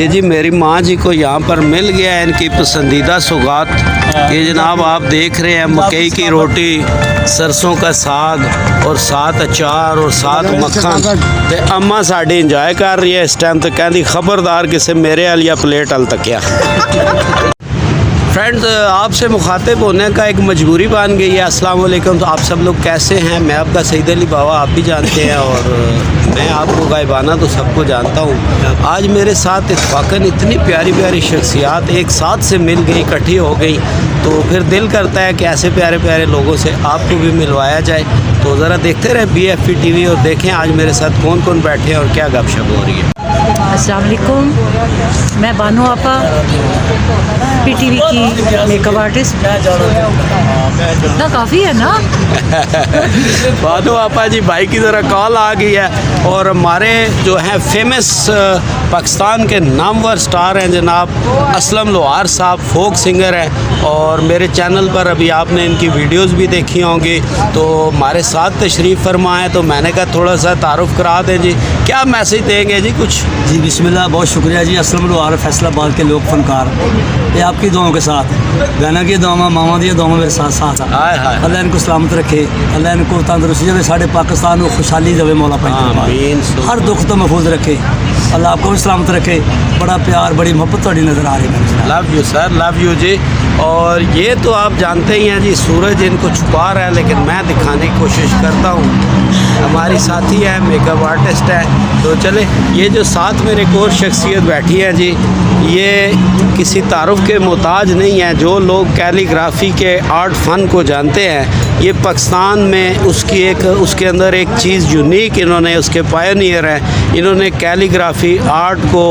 ये जी मेरी माँ जी को यहाँ पर मिल गया है इनकी पसंदीदा सौगात। ये जनाब आप देख रहे हैं मकई की रोटी, सरसों का साग और साथ अचार और साथ मक्खन। ते अम्मा साड़ी इंजॉय कर रही है इस टाइम। तो कहती खबरदार किसे मेरे वाली प्लेट हल तकिया। फ्रेंड्स, आपसे मुखातिब होने का एक मजबूरी बन गई है। अस्सलाम वालेकुम। तो आप सब लोग कैसे हैं? मैं आपका सईद अली बाबा, आप भी जानते हैं, और मैं आपको गायबाना तो सबको जानता हूँ। आज मेरे साथ इत्तफाकन इतनी प्यारी प्यारी शख्सियात एक साथ से मिल गई, इकट्ठी हो गई, तो फिर दिल करता है कि ऐसे प्यारे प्यारे लोगों से आपको भी मिलवाया जाए। तो ज़रा देखते रहे BFP TV और देखें आज मेरे साथ कौन कौन बैठे हैं और क्या गपशप हो रही है। अस्सलाम वालेकुम, मैं बानो आपा, PTV की मेकअप आर्टिस्ट। ना काफ़ी है ना। बानो आपा जी, भाई की ज़रा कॉल आ गई है और हमारे जो हैं फेमस पाकिस्तान के नामवर स्टार हैं जनाब असलम लोहार साहब, फोक सिंगर हैं और मेरे चैनल पर अभी आपने इनकी वीडियोस भी देखी होंगी। तो हमारे साथ तशरीफ़ फरमा है, तो मैंने कहा थोड़ा सा तारुफ करा दें जी। क्या मैसेज देंगे जी कुछ? जी बिस्मिल्लाह, बहुत शुक्रिया जी। असलम लोहार फैसलाबाद के लोक फनकार, ये आपकी दुआओं के साथ, बहना की दुआओं, मामा दी दुआओं मेरे साथ साथ हाय हाय। अल्लाह इनको सलामत रखे, अल्लाह इनको तंदुरुस्ती देवे, साढ़े पाकिस्तान को खुशहाली देवे मौला आमीन। पाक, हर दुख तो महफूज रखे, अल्लाह आपको भी सलामत रखे। बड़ा प्यार, बड़ी मोहब्बत थोड़ी नज़र आ रही है। Love you sir, love you ji. और ये तो आप जानते ही हैं जी, सूरज इनको छुपा रहा है लेकिन मैं दिखाने की कोशिश करता हूँ। हमारी साथी है, मेकअप आर्टिस्ट है। तो चले, ये जो साथ मेरे एक और शख्सियत बैठी है जी, ये किसी तारुफ के मोहताज नहीं है। जो लोग कैलीग्राफी के आर्ट फ़न को जानते हैं, ये पाकिस्तान में उसके अंदर एक चीज़ यूनिक इन्होंने, उसके पायनियर हैं। इन्होंने कैलीग्राफी आर्ट को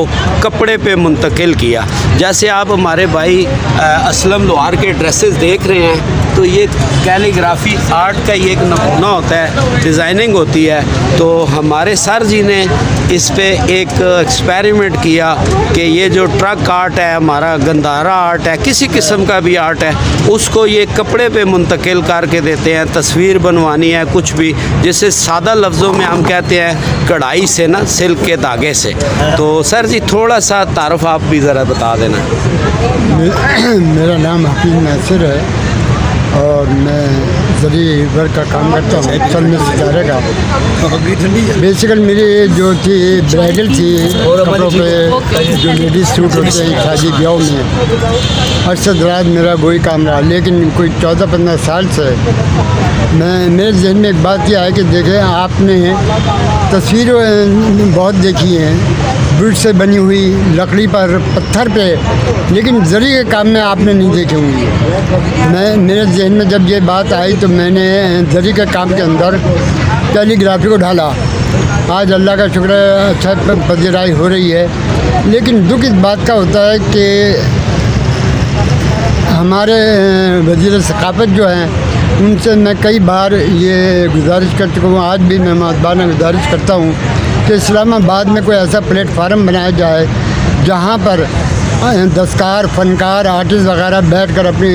कपड़े पे मुंतकिल किया। जैसे आप हमारे भाई असलम लोहार के ड्रेसेस देख रहे हैं, तो ये कैलीग्राफी आर्ट का ही एक नमूना होता है, डिज़ाइनिंग होती है। तो हमारे सर जी ने इस पे एक एक्सपेरिमेंट किया कि ये जो ट्रक आर्ट है, हमारा गंदारा आर्ट है, किसी किस्म का भी आर्ट है, उसको ये कपड़े पे मुंतकिल करके देते हैं। तस्वीर बनवानी है कुछ भी, जिसे सादा लफ्ज़ों में हम कहते हैं कढ़ाई से ना, सिल्क के धागे से। तो सर जी थोड़ा सा तारुफ आप भी ज़रा बता देना। मेरा नाम हफीज़ नासिर है और मैं जरी वर्क का काम करता हूँ, चल में सितारे का। बेसिकल मेरी जो थी ब्राइडल थी, कपड़ों पे जो लेडीज सूट होते हैं शादी ब्याह में, अरसद रात मेरा वही काम रहा। लेकिन कोई 14-15 साल से मेरे जहन में एक बात यह है कि देखें, आपने तस्वीर बहुत देखी हैं वुड से बनी हुई, लकड़ी पर, पत्थर पे, लेकिन जरी के काम में आपने नहीं देखी होंगी। मेरे जहन में जब ये बात आई तो मैंने जरी के काम के अंदर कैलीग्राफी को ढाला। आज अल्लाह का शुक्र है, अच्छा पजीराई हो रही है। लेकिन दुख इस बात का होता है कि हमारे वज़ीर सक़ाफ़त जो हैं, उनसे मैं कई बार ये गुजारिश कर चुका हूँ, आज भी मैं मौजबाना गुजारिश करता हूँ कि इस्लामाबाद में कोई ऐसा प्लेटफार्म बनाया जाए जहाँ पर दस्तकार, फनकार, आर्टिस्ट वगैरह बैठ कर अपनी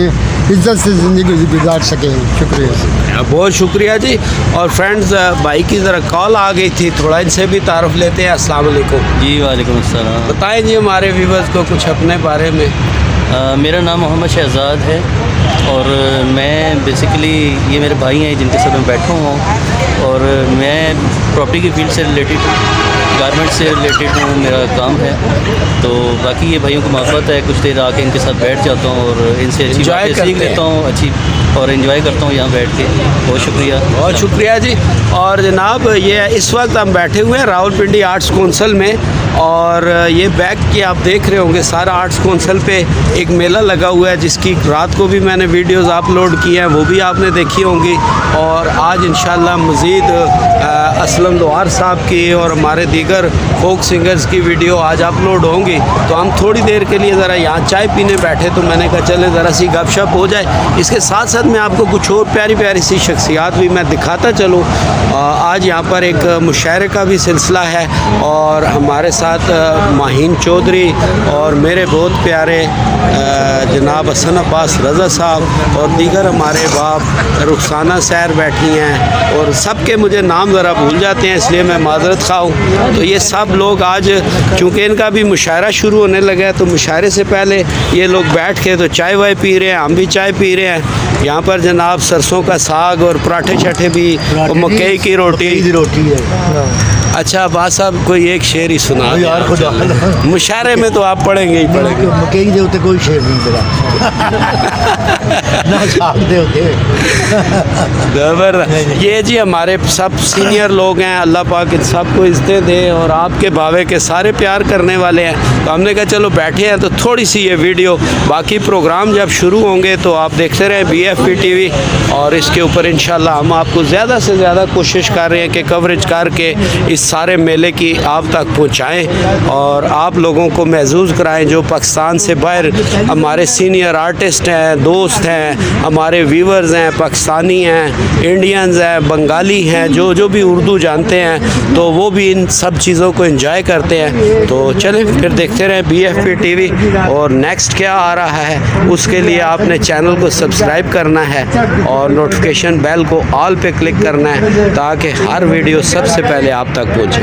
इज़्ज़त से ज़िंदगी गुजार सकें। शुक्रिया, बहुत शुक्रिया जी। और फ्रेंड्स, भाई की ज़रा कॉल आ गई थी, थोड़ा इनसे भी तारुफ लेते हैं। अस्सलाम वालेकुम जी। वालेकुम अस्सलाम। बताएं जी हमारे व्यूवर्स को कुछ अपने बारे में। मेरा नाम मोहम्मद शहजाद है और मैं बेसिकली, ये मेरे भाई हैं जिनके साथ मैं बैठा हुआ हूँ, और मैं प्रॉपर्टी की फील्ड से रिलेटेड, गारमेंट से रिलेटेड हूँ, मेरा काम है। तो बाकी ये भाइयों को माफ़त है, कुछ देर आके इनके साथ बैठ जाता हूँ और इनसे अच्छी बातें सीख लेता हूँ, अच्छी, और एंजॉय करता हूँ यहाँ बैठ के। बहुत शुक्रिया, बहुत शुक्रिया जी। और जनाब, ये इस वक्त हम बैठे हुए हैं रावलपिंडी आर्ट्स कौंसिल में, और ये बैक की आप देख रहे होंगे, सारा आर्ट्स कौंसिल पे एक मेला लगा हुआ है, जिसकी रात को भी मैंने वीडियोस अपलोड की हैं, वो भी आपने देखी होंगी। और आज इंशाल्लाह मज़ीद असलम लोहार साहब की और हमारे दीगर फोक सिंगर्स की वीडियो आज अपलोड होंगी। तो हम थोड़ी देर के लिए ज़रा यहाँ चाय पीने बैठे, तो मैंने कहा चले ज़रा सी गपशप हो जाए। इसके साथ साथ मैं आपको कुछ और प्यारी प्यारी सी शख्सियात भी मैं दिखाता चलूँ। आज यहाँ पर एक मुशायरे का भी सिलसिला है और हमारे साथ माहीन चौधरी और मेरे बहुत प्यारे जनाब हसन अब्बास रज़ा साहब और दीगर हमारे बाप रुखसाना सैर बैठी हैं और सबके मुझे नाम ज़रा भूल जाते हैं, इसलिए मैं माजरत खा हूँ। तो ये सब लोग आज चूँकि इनका भी मुशायरा शुरू होने लगा है, तो मुशायरे से पहले ये लोग बैठ के तो चाय वाय पी रहे हैं, हम भी चाय पी रहे हैं। यहाँ पर जनाब सरसों का साग और पराठे शठे भी और मकई की रोटी है। अच्छा बात साहब कोई एक शेर ही सुना दो यार खुदा मुशायरे में तो आप पढ़ेंगे ही पढ़ेंगे। मकई दे उत्ते कोई शेर नहीं तेरा ना साग दे उत्ते जबरदस्त। ये जी हमारे सब सीनियर लोग हैं, अल्लाह पाक इन सबको इज्जतें दे और आपके भावे के सारे प्यार करने वाले हैं। तो हमने कहा चलो बैठे हैं तो थोड़ी सी ये वीडियो, बाकी प्रोग्राम जब शुरू होंगे तो आप देखते रहें BFP TV और इसके ऊपर इंशाल्लाह हम आपको ज़्यादा से ज़्यादा कोशिश कर रहे हैं कि कवरेज करके इस सारे मेले की आप तक पहुंचाएं और आप लोगों को महसूस कराएं जो पाकिस्तान से बाहर हमारे सीनियर आर्टिस्ट हैं, दोस्त हैं, हमारे व्यूवर्स हैं, पाकिस्तानी हैं, इंडियंस हैं, बंगाली हैं, जो भी उर्दू जानते हैं तो वो भी इन सब चीज़ों को एंजॉय करते हैं। तो चलें फिर देखते रहें BFP TV और नेक्स्ट क्या आ रहा है उसके लिए आपने चैनल को सब्सक्राइब करना है और नोटिफिकेशन बेल को ऑल पे क्लिक करना है ताकि हर वीडियो सबसे पहले आप तक पहुँचे।